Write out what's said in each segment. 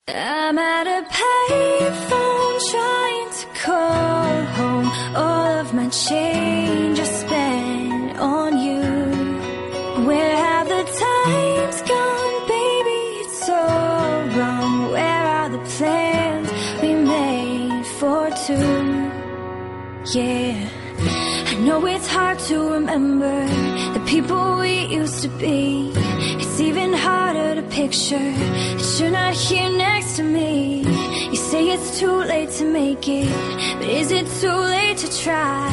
I'm at a payphone trying to call home. All of my change I spent on you. Where have the times gone, baby? It's so wrong. Where are the plans we made for two? Yeah, I know it's hard to remember the people we used to be. It's even harder to picture that you're not here next to me. You say it's too late to make it, but is it too late to try?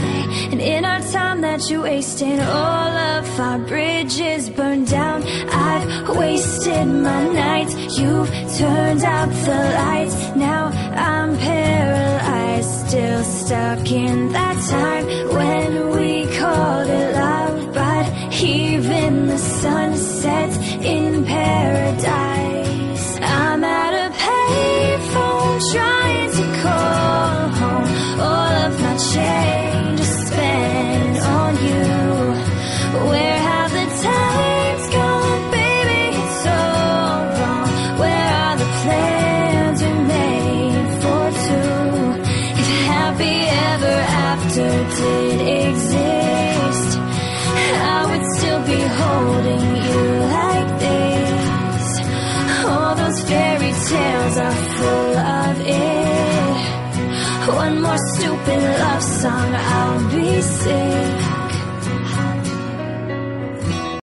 And in our time that you wasted, all of our bridges burned down. I've wasted my nights, you've turned out the lights. Now I'm paralyzed, still stuck in that time when we called it love. But even the sun sets in paradise. I'm at a payphone trying to call home. All of my change is spent on you. Where have the times gone, baby? It's so wrong. Where are the plans we made for two? If happy ever after did exist, I would still be holding you like this. All those fairy tales are full of it. One more stupid love song, I'll be sick.